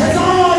1000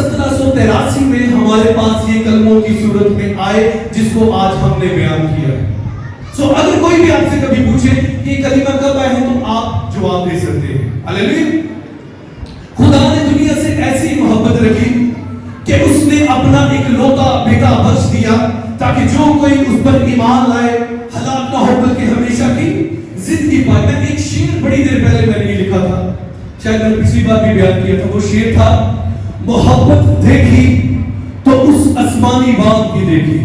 1783 میں ہمارے پاس یہ کلموں کی صورت میں آئے جس کو آج ہم نے بیان کیا ہے. سو اگر کوئی بھی آپ سے کبھی پوچھے کہ یہ کلمہ کب آئے ہیں تو آپ جواب دے سکتے ہیں. ہاللیلویا. خدا نے دنیا سے ایسی محبت رکھی کہ اس نے اپنا ایک لوتا بیٹا بخش دیا تاکہ جو کوئی اس پر ایمان لائے ہلاک نہ ہو بلکہ ہمیشہ کی زندگی پائے. میں ایک شعر بڑی دیر پہلے میں نے یہ لکھا تھا, شاید میں پچھلی بار بھی بیان کیا تھا. وہ شعر تھا, محبت دیکھی تو اس آسمانی باغ کی دیکھی,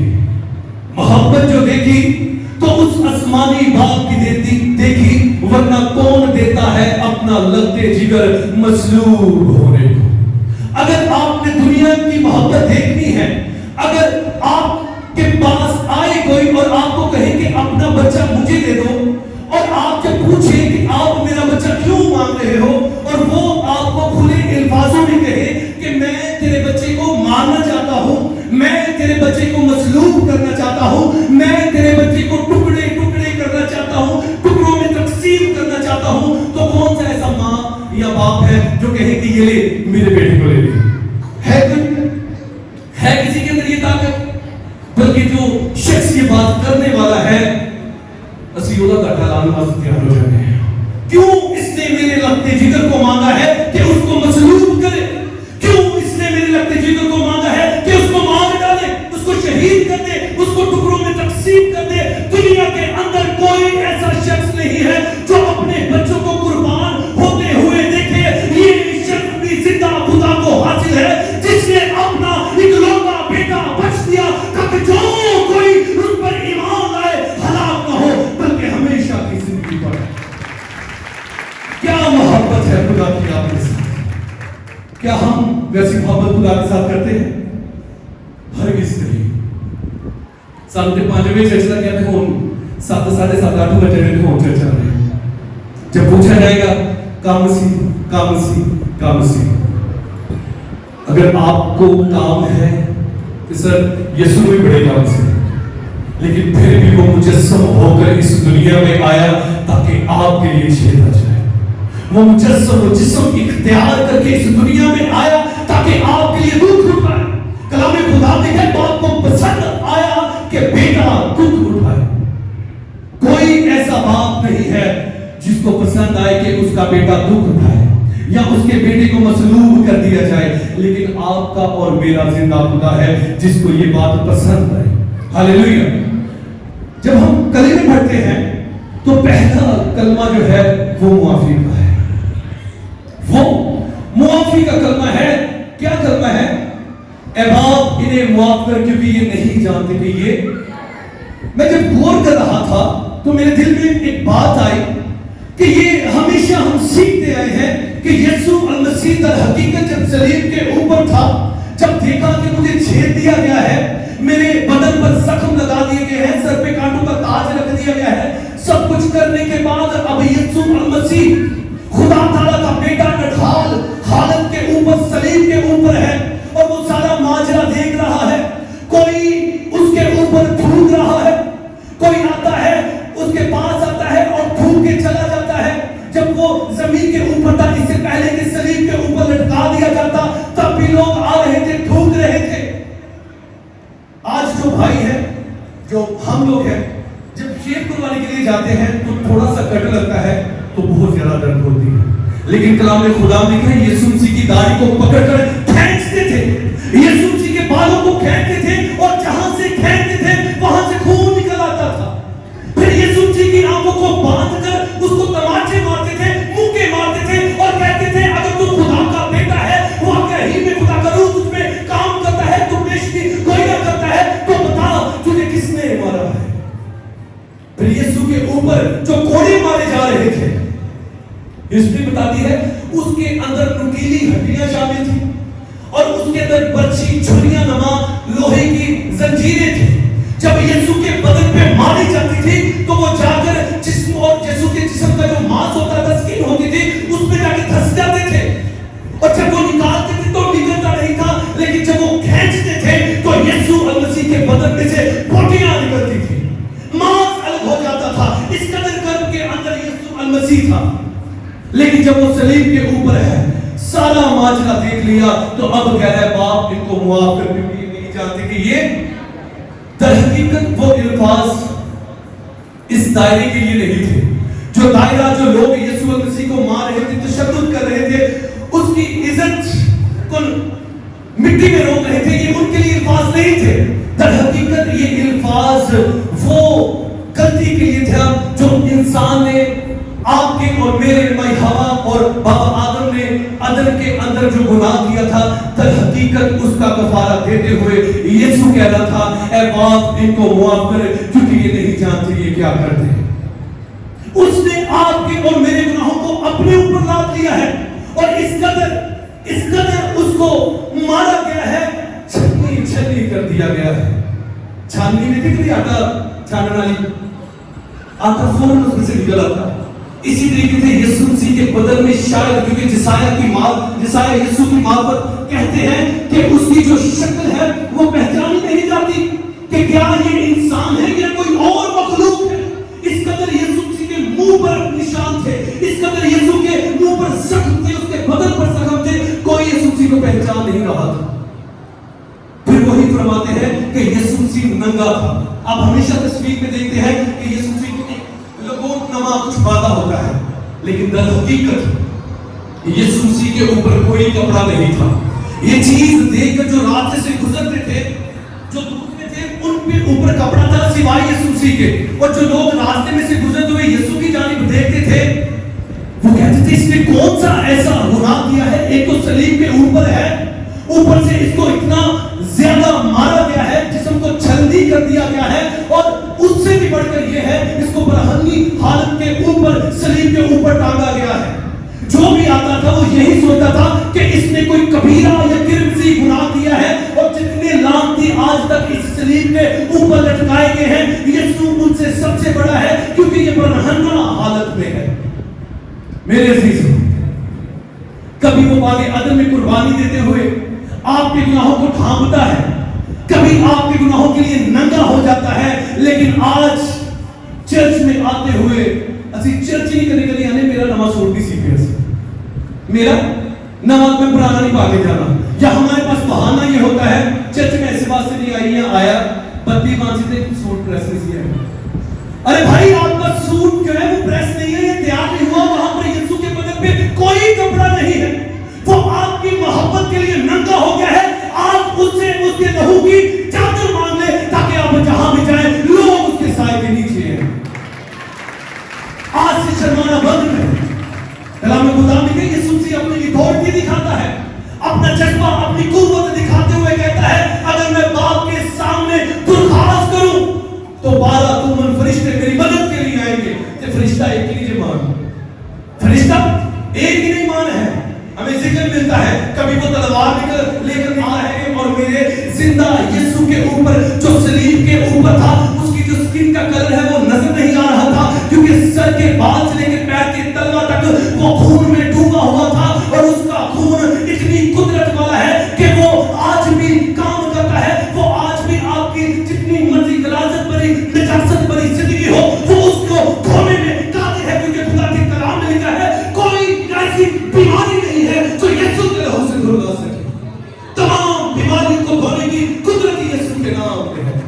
محبت جو دیکھی تو اس آسمانی باغ کی دیکھی, ورنہ کون دیتا ہے اپنا لگتے جگر مصلوب ہونے کو. اگر آپ نے دنیا کی محبت دیکھنی ہے, اگر آپ کے پاس آئے کوئی اور آپ کو کہے کہ اپنا بچہ مجھے دے دو, اور آپ جب پوچھے کہ آپ میرا بچہ کیوں مانگ رہے ہو, اور وہ آپ کو کھلے الفاظوں میں کہے کہ میں تیرے بچے کو مارنا چاہتا ہوں, میں تیرے بچے کو مصلوب کرنا چاہتا ہوں, میں تیرے بچے کو ٹکڑے ٹکڑے کرنا چاہتا ہوں, ٹکڑوں میں تقسیم کرنا چاہتا ہوں, تو کون سا ایسا ماں یا باپ ہے جو کہے کہ یہ لے میرے بیٹے کو لے لے؟ ہے کسی کے اندر یہ طاقت؟ بلکہ جو شخص یہ بات کرنے والا ہے اسی اولا کا ڈالان واسطے تیار ہو جاتے ہیں. کیوں اس نے میرے لگتے جگر کو مانگا ہے کہ اس کو مصلوب کرے؟ کیوں اس نے میرے لگتے جگر کو مانگا ہے کہ اس کو مار ڈالے, اس کو شہید کر دے, اس کو ٹکڑوں میں تقسیم کر دے؟ دنیا کے اندر کوئی ایسا شخص نہیں ہے جو اپنے بچوں کو قربان ہوتے ہوئے دیکھے. یہ شخص بھی زندہ خدا کو حاصل ہے جس نے اپنا اکلوتا بیٹا بخش دیا تاکہ جو کوئی اس پر ایمان لائے ہلاک نہ ہو بلکہ ہمیشہ کی زندگی پائے. کیا محبت ہے خدا کی آپ کے ساتھ؟ کیا ہم ویسی محبت خدا کے ساتھ کرتے ہیں؟ ہرگز نہیں. سامنے 5 بجے چرچا کیا تھا, ہم 7 ساڑھے 7 8 بجے میں ہم چرچا رہے ہیں. جب پوچھا جائے گا کام سی, اگر آپ کو کام ہے کہ سر یسوع بھی بڑے کام سے, لیکن پھر بھی وہ مجسم ہو کر اس دنیا میں آیا تاکہ آپ کے لیے چھیدا جائے. وہ مجسم و جسم اختیار کر کے اس دنیا میں آیا تاکہ آپ کے لیے دکھ اٹھائے. کلام خدا میں ہے باپ کو پسند آیا کہ بیٹا دکھ اٹھائے. کوئی ایسا باپ نہیں ہے جس کو پسند آئے کہ اس کا بیٹا دکھ اٹھائے یا اس کے بیٹے کو مصلوب کر دیا جائے, لیکن آپ کا اور میرا زندہ خدا ہے جس کو یہ بات پسند ہے. ہاللیلویا. جب ہم کلمے پڑھتے ہیں تو پہلا کلمہ جو ہے وہ معافی کا ہے. وہ معافی کا کلمہ ہے. کیا کلمہ ہے؟ اے باپ انہیں معاف کر کیونکہ یہ نہیں جانتے کہ یہ. میں جب غور کر رہا تھا تو میرے دل میں ایک بات آئی کہ یہ ہمیشہ ہم سیکھتے آئے ہیں کہ یسوع المسیح در حقیقت جب صلیب کے اوپر تھا, جب دیکھا کہ مجھے چھید دیا گیا ہے, میرے بدن پر زخم لگا دیے گئے ہیں, سر پہ کانٹوں کا تاج رکھ دیا گیا ہے, سب کچھ کرنے کے بعد اب یسوع المسیح خدا تعالیٰ کا بیٹا نڈھال حالت کے اوپر صلیب کے اوپر ہے اور وہ سارا ماجرا دیکھ رہا ہے. کوئی اس کے اوپر تھوک رہا ہے, کوئی آتا ہے اس کے پاس آتا ہے اور تھوک کے چلا جاتا ہے. جب وہ زمین کے اوپر تھا, اس سے پہلے کہ صلیب کے اوپر لٹکا دیا جاتا, تب بھی لوگ آ رہے تھے, تھوک رہے تھے. آج جو بھائی ہے, جو ہم لوگ ہیں, جب شیر قربانی کے لیے جاتے ہیں تو تھوڑا سا کٹ لگتا ہے تو بہت زیادہ درد ہوتی ہے. لیکن کلام خدا میں کہا یسوع مسیح کی داڑھی کو پکڑ کر کھینچتے تھے, یسوع مسیح کے بالوں کو کھینچتے تھے, اور جہاں سے کھینچتے تھے وہاں سے خون نکل آتا تھا. پھر یسوع مسیح کی آنکھوں کو باندھ کر اس کو تماچے مارتے تھے, مکے مارتے تھے اور کہتے تھے اگر تو خدا کا بیٹا ہے, واقعی میں خدا کا روح تجھ میں کام کرتا ہے, تو پیشگی گویا کرتا ہے, تو بتا تجھے کس نے مارا ہے. پھر یسوع کے اوپر جو کوڑے مارے جا رہے تھے, ہسٹری بتاتی ہے اس کے اندر نکیلی ہڈیاں شامل تھی اور اس کے اندر برچھی چھریاں نما لوہے کی زنجیریں تھیں. جب یسوع کے بدن پہ ماری جاتی تھی تو وہ جا کر جسم اور یسوع کے جسم کا جو ماس ہوتا تھا, سکن ہوتی تھی, اس پہ جا کے دھس جاتے تھے. اور جب وہ نکالتے تھے تو نکلتا نہیں تھا, لیکن جب وہ کھینچتے تھے تو یسوع المسیح کے بدن میں سے پھوٹیاں نکلتی تھی, ماس الگ ہو جاتا تھا. اس قدر گرم کے اندر یسوع المسیح تھا. لیکن جب وہ صلیب کے اوپر ہے, سارا ماجرا دیکھ سیکھ لیا تو اب کہہ رہا ہے باپ ان کو معاف کر، کیونکہ یہ نہیں جانتے کہ یہ در حقیقت وہ الفاظ اس دائرے کے لیے نہیں تھے. جو دائرہ جو لوگ یسوع مسیح کو مار رہے تھے، تشدد کر رہے تھے، اس کی عزت کو مٹی میں روک رہے تھے، یہ ان کے لیے الفاظ نہیں تھے. در حقیقت یہ الفاظ وہ غلطی کے لیے تھا جو انسان نے، آپ کے اور میرے مائی ہوا اور بابا آدم نے عدن کے اندر جو گناہ کیا تھا، در حقیقت اس کا کفارہ دیتے ہوئے یسوع کہہ رہا تھا اے باپ ان کو معاف کر، کیونکہ یہ نہیں جانتے یہ کیا کرتے ہیں. اس نے آپ کے اور میرے گناہوں کو اپنے اوپر لاد لیا ہے، اور اس قدر اس کو مارا گیا ہے، چھلنی کر دیا گیا ہے. چھاننی میں دیکھ رہی آٹا چھاننے والی، آٹا فوراً اس میں سے نکل آتا ہے. اسی طریقے سے یسوع مسیح کے بدن میں شاید، کیونکہ جسایہ یسوع کی ماں پر کہتے ہیں کہ اس کی جو شکل ہے وہ پہچانی نہیں جاتی کہ کیا یہ انسان ہے یا کوئی اور مخلوق ہے. اس قدر یسوع مسیح کے منہ پر نشان تھے، اس قدر یسوع کے منہ پر زخم تھے، اس کے بدن پر زخم تھے، کوئی یسوع مسیح کو پہچان نہیں رہا تھا. پھر وہی فرماتے ہیں کہ یسوع مسیح ننگا تھا. آپ ہمیشہ تصویر میں دیکھتے ہیں کہ یسوع مسیح لوگوں نما چھپاتا ہوتا ہے، لیکن در حقیقت یسوع مسیح کے اوپر کوئی کپڑا نہیں تھا. یہ چیز دیکھ کر جو راستے سے گزرتے تھے، جو دور میں تھے، ان پہ اوپر کپڑا تھا سوائے یسوع مسیح کے. اور جو لوگ راستے میں سے گزرتے ہوئے یسوع کی جانب دیکھتے تھے، وہ کہتے تھے اس نے کون سا ایسا گناہ کیا ہے، ایک تو صلیب کے اوپر ہے، اوپر سے اس کو اتنا زیادہ مارا گیا ہے، جسم کو چھلنی کر دیا گیا ہے، اور اس سے بھی بڑھ کر یہ ہے اس کو برہنی حالت کے اوپر صلیب کے اوپر ٹانگا گیا ہے. جو بھی آتا تھا وہ یہی سوچتا تھا کہ اس نے کوئی کبیرہ یا کرمزی گناہ کیا ہے، اور جتنے لعنتی آج تک اس صلیب کے اوپر لٹکائے گئے ہیں، یسوع ان سے سب سے بڑا ہے کیونکہ یہ برہنہ حالت میں ہے. میرے عزیزو، کبھی وہ باغ عدن میں قربانی دیتے ہوئے آپ کے گناہوں کو ڈھانپتا ہے، کبھی آپ کے گناہوں کے لیے ننگا ہو جاتا ہے. لیکن آج چرچ میں آتے ہوئے اسی چرچ نہیں کرنے کے لیے میرا نماز چھوڑ دی سی پی، میرا نماز میں پرانا نہیں پا کے جانا، یا ہمارے پاس بہانہ یہ ہوتا ہے چرچ میں ایسے بات سے نہیں آئی یا آیا بدی باندھی تھے سوٹ پریس نہیں کیا. ارے بھائی آپ کا سوٹ جو ہے وہ پریس نہیں ہے، یہ تیار نہیں ہوا. وہاں پر یسوع کے بدن پہ کوئی کپڑا نہیں ہے، وہ آپ کی محبت کے لیے ننگا ہو گیا ہے. آپ اس سے اس کے لہو کی چادر مانگ لیں تاکہ آپ جہاں بھی جائیں لوگ اس کے سائے کے نیچے ہیں. آج سے شرمانا بند ہے. کلام خدا میں کہ یسوع مسیح اپنی اتھارٹی دکھاتا ہے، اپنا جذبہ، اپنی قوت دکھاتے ہوئے کہتا ہے اگر میں باپ کے سامنے درخواست کروں تو 12 تومن فرشتے میری مدد کے لیے آئیں گے. فرشتہ ایک ہی نہیں مان، فرشتہ ایک ہی نہیں مان ہے. ہمیں ذکر ملتا ہے کبھی وہ تلوار لے کر آ رہے ہیں، اور میرے زندہ یسوع کے اوپر جو صلیب کے اوپر تھا اس کی جو سکن کا کلر ہے وہ نظر نہیں آ رہا تھا، کیونکہ سر کے بال سے لے کے پیر کے تلوا تک وہ خون میں ڈوبا ہوا تھا. اور اس کا خون اتنی قدرت والا ہے کہ وہ آج بھی کام کرتا ہے. وہ آج بھی آپ کی جتنی مرضی غلاظت بھری نجاست بھری زندگی ہو وہ اس کو دھونے میں قادر ہے، کیونکہ خدا کے کلام میں لکھا ہے کوئی ایسی بیماری نہیں ہے جو یسوع کے لہو سے دھل جا سکے. تمام بیماریوں کو دھونے کی قدرت یسوع کے نام پہ ہے.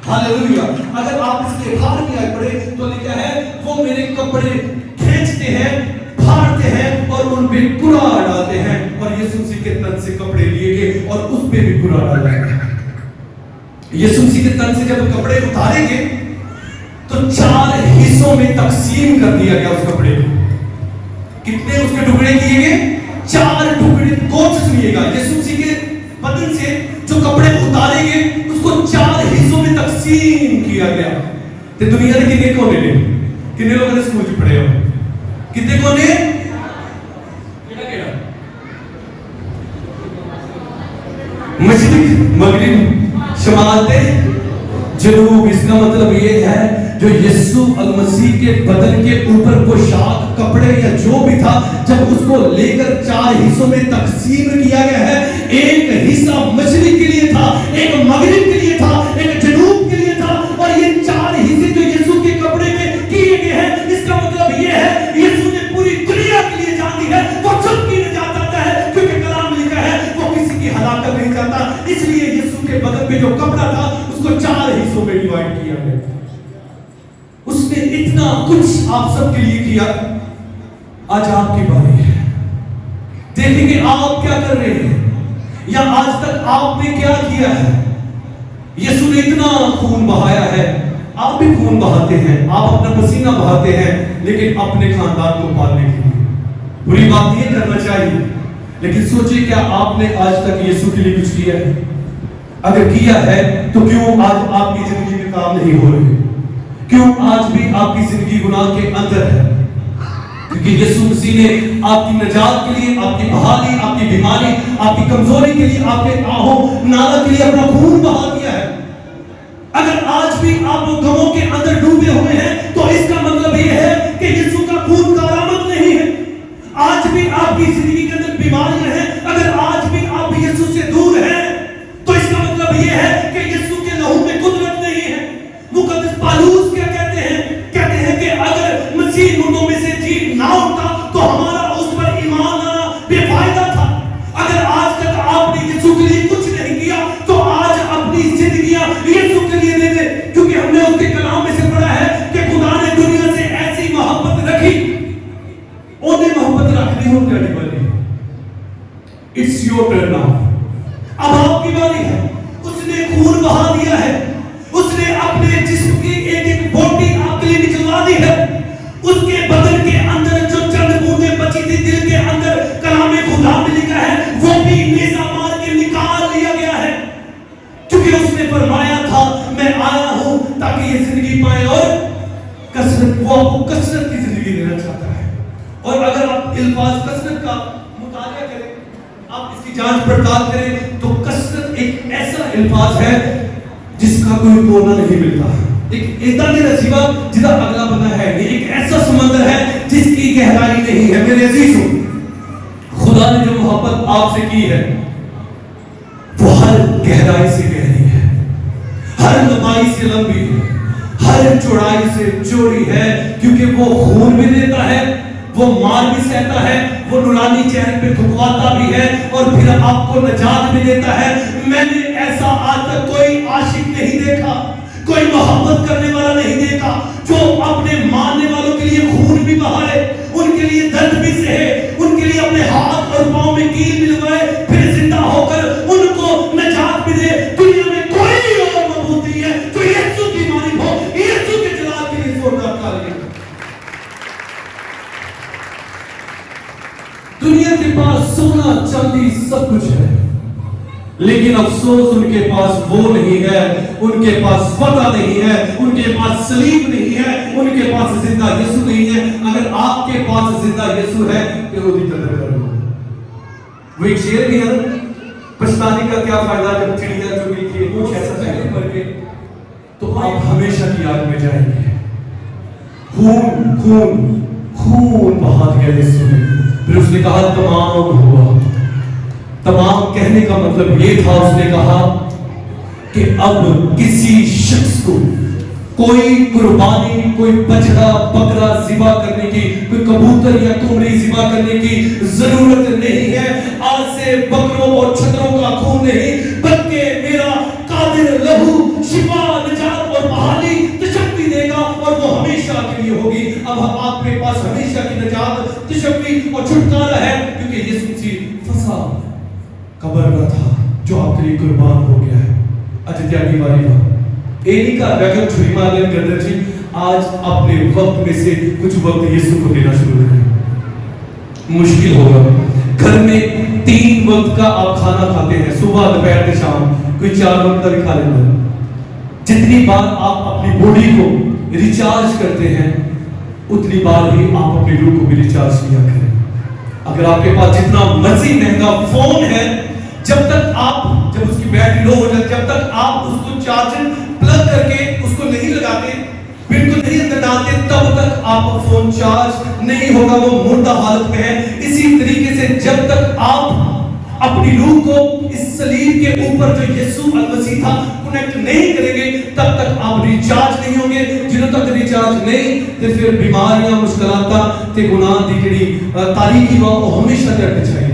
ہاللویا. اگر آپ اس کے 18ویں آیت پڑھیں تو لکھا ہے وہ میرے کپڑے کھینچتے ہیں، پھاڑتے ہیں اور ان پہ کرا ڈالتے ہیں. اور یسوع مسیح کے تن سے کپڑے لیے گئے اور اس پہ بھی کرا ڈالا گیا. یسوع مسیح کے تن سے جب کپڑے اتارے گئے تو 4 حصوں میں تقسیم کر دیا گیا اس کپڑے کو. کتنے اس کے ٹکڑے کیے گئے؟ 4 ٹکڑے. کوچ سنیے گا، یسوع مسیح کے بدن سے جو کپڑے اتارے گئے اس کو 4 حصوں میں تقسیم کیا گیا. تو دنیا کے کتنے کونے نے، کتنے لوگوں نے اسکول میں پڑھے ہو، کتنے کونے؟ مشرق، مغرب، شمال تے جنوب. اس کا مطلب یہ ہے جو یسوع المسیح کے بدن کے اوپر پوشاک، کپڑے یا جو بھی تھا، جب اس کو لے کر 4 حصوں میں تقسیم کیا گیا ہے، ایک حصہ مشرق کے لیے تھا، ایک مغرب کے لیے تھا، ایک جنوب کے لیے تھا. اور یہ 4 حصے جو یسوع کے کپڑے میں کیے گئے ہیں، اس کا مطلب یہ ہے یسوع نے پوری دنیا کے لیے جان دی ہے. وہ سب کی نجات آتا ہے کیونکہ کلام لکھا ہے حصوں میں ڈیوائڈ کیا ہے. اس نے اتنا کچھ آپ سب کے لیے کیا. آج آپ کی باری ہے. دیکھیں کہ آپ کیا کر رہے ہیں, یا آج تک آپ نے کیا کیا ہے. یسوع نے اتنا خون بہایا ہے, آپ بھی خون بہاتے ہیں, آپ اپنا پسینہ بہاتے ہیں, لیکن اپنے خاندان کو پالنے کے لیے. بری بات یہ کرنا چاہیے, لیکن سوچیں کیا آپ نے آج تک یسوع کے لیے کچھ کیا ہے؟ اگر کیا ہے تو کیوں آج آپ کی زندگی میں کام نہیں ہو رہے؟ کیوں آج بھی آپ کی زندگی گناہ کے اندر ہے؟ کیونکہ یسوع مسیح نے آپ کی نجات کے لیے, آپ کی بحالی, آپ کی بیماری, آپ کی کمزوری کے لیے, آپ کے آہوں نالہ کے لیے اپنا خون بہا دیا ہے. اگر آج بھی آپ وہ غموں کے اندر ڈوبے ہوئے ہیں تو اس کا مطلب یہ ہے کہ یسوع کا خون کارآمد نہیں ہے. آج بھی آپ کی زندگی کے اندر بیماریاں ہیں, اگر آج بھی آپ یسوع سے دور ہیں تو اس کا مطلب یہ ہے کہ یسوع کے لہو میں قدرت نہیں ہے. مقدس پالوس کیا کہتے ہیں؟ کہتے ہیں کہ اگر مسیح مردوں میں سے جی نہ ہوتا تو ہمارا اس پر ایمان لانا بے فائدہ تھا. اگر آج تک آپ نے یسوع کے لیے کچھ نہیں کیا تو آج اپنی زندگیاں یسوع کے لیے دے دیں, کیونکہ ہم نے اس کے کلام میں سے پڑھا ہے کہ خدا نے دنیا سے ایسی محبت رکھی. انہیں محبت رکھنی ہو ڈیڈی والی. It's your turn now. اب آپ کی باری ہے. اس نے خون بہا دیا ہے, اس نے اپنے جسم کی ایک ایک بوٹی آپ کے لیے نکلوا دی ہے. اس کے بدن کے اندر جو چند بوندیں بچی تھی دل کے اندر, کلام خدا میں لکھا ہے وہ بھی نیزہ مار کے نکال لیا گیا ہے, کیونکہ اس نے فرمایا تھا میں آیا ہوں تاکہ یہ زندگی پائے اور کثرت. وہ آپ کو کثرت کی زندگی دینا چاہتا ہے. اور اگر آپ الفاظ کثرت کا مطالعہ کریں, آپ اس کی جانچ پڑتال کریں, تو کثرت ایک ایسا الفاظ ہے جس کا کوئی کونا نہیں ملتا. ایک اتنا نصیبہ جدا اگلا بنا ہے. یہ ایک ایسا سمندر ہے جس کی گہرائی نہیں ہے. میرے عزیزوں, خدا نے جو محبت آپ سے کی ہے وہ ہر گہرائی سے گہری ہے, ہر لمبائی سے لمبی ہے, ہر چوڑائی سے چوڑی ہے, کیونکہ وہ خون بھی دیتا ہے, وہ مار بھی سہتا ہے, وہ نورانی چہرے پہ تھکواتا بھی ہے, اور پھر آپ کو نجات بھی دیتا ہے. میں نے ایسا آج تک کوئی عاشق نہیں دیکھا, کوئی محبت کرنے والا نہیں دیکھا جو اپنے ماننے والوں کے لیے خون بھی بہائے, ان کے لیے درد بھی سہے, ان کے لیے اپنے ہاتھ اور پاؤں میں کیل بھی لگائے, پھر زندہ ہو کر ان کو نجات بھی دے. دنیا میں کوئی اور معبود نہیں ہے جو یسوع کی مانند ہو, یسوع کے جلال کے لیے زوردار تالیاں. دنیا کے پاس سونا چاندی سب کچھ ہے, لیکن افسوس ان کے پاس وہ نہیں ہے, ان کے پاس فتح نہیں ہے, ان کے پاس صلیب نہیں ہے, ان کے پاس زندہ یسوع نہیں ہے. اگر آپ کے پاس زندہ یسوع ہے تو وہ بھی قدر کرو. وہ ایک شعر بھی ہے, پچھتانے کا کیا فائدہ جب چڑیا چگی کی کچھ ایسا پہلے مر گئے تو آپ ہمیشہ کی یاد میں جائیں گے. خون خون خون بہا دیا یسوع نے. پھر اس نے کہا تمام ہوا. تمام کہنے کا مطلب یہ تھا, اس نے کہا کہ اب کسی شخص کو کوئی قربانی, کوئی بچڑا بکرا ذبح کرنے کی, کوئی کبوتر یا قمری ذبح کرنے کی ضرورت نہیں ہے. آج سے بکروں اور چھتروں کا خون نہیں, بلکہ میرا قادر لہو شفا, نجات اور بحالی تشفی دے گا, اور وہ ہمیشہ کے لیے ہوگی. اب آپ کے پاس ہمیشہ کی نجات, تشفی اور چھٹکارا ہے, کیونکہ یسوع مسیح فسا قبر کا تھا جو آپ کے لیے قربان ہو گیا ہے. اچھا تیاری باری بات اے نہیں کہا کہ چھری مار لیں گردر جی, آج اپنے وقت میں سے کچھ وقت یسوع کو دینا شروع کریں. مشکل ہوگا. گھر میں 3 وقت کا آپ کھانا کھاتے ہیں, صبح دوپہر شام, کوئی 4 وقت کا بھی کھا لیتا ہے. جتنی بار آپ اپنی باڈی کو ریچارج کرتے ہیں اتنی بار ہی آپ اپنی روح کو بھی ریچارج کیا کریں. اگر آپ کے پاس جتنا مرضی مہنگا فون ہے, جب تک آپ, جب اس کی بیٹری لو ہو جائے, جب تک آپ اس کو چارجر پلگ کر کے اس کو نہیں لگاتے, بالکل نہیں اندر ڈالتے, تب تک آپ کا فون چارج نہیں ہوگا, وہ مردہ حالت میں ہے. اسی طریقے سے جب تک آپ اپنی روح کو اس صلیب کے اوپر جو یسوع المسیح تھا کنیکٹ نہیں کریں گے, تب تک آپ ریچارج نہیں ہوں گے. جنہوں تک ریچارج نہیں تو پھر بیماریاں, مشکلات تے گناہ دی جڑی تاریکی وہ ہمیشہ تک چاہیے.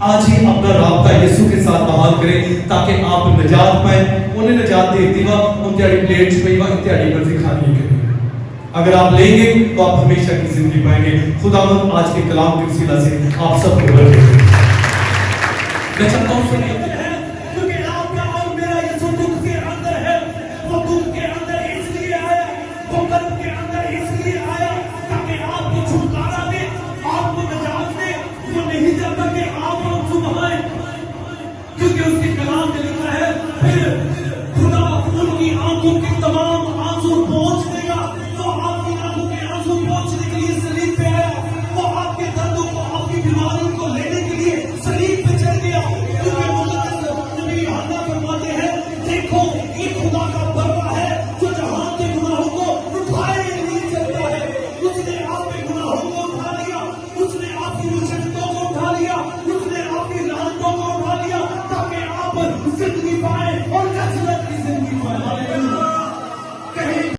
آج ہی اپنا رابطہ یسوع کے ساتھ بحال کریں تاکہ آپ نجات پائیں. انہیں نجات دیتی وا ان تیاری پلیٹ چ پئی وا تیاری پر سے کھانی ہے. اگر آپ لیں گے تو آپ ہمیشہ کی زندگی پائیں گے. خداوند آج کے کلام کے وسیلہ سے آپ سب کو برکت دے. میں چاہتا ہوں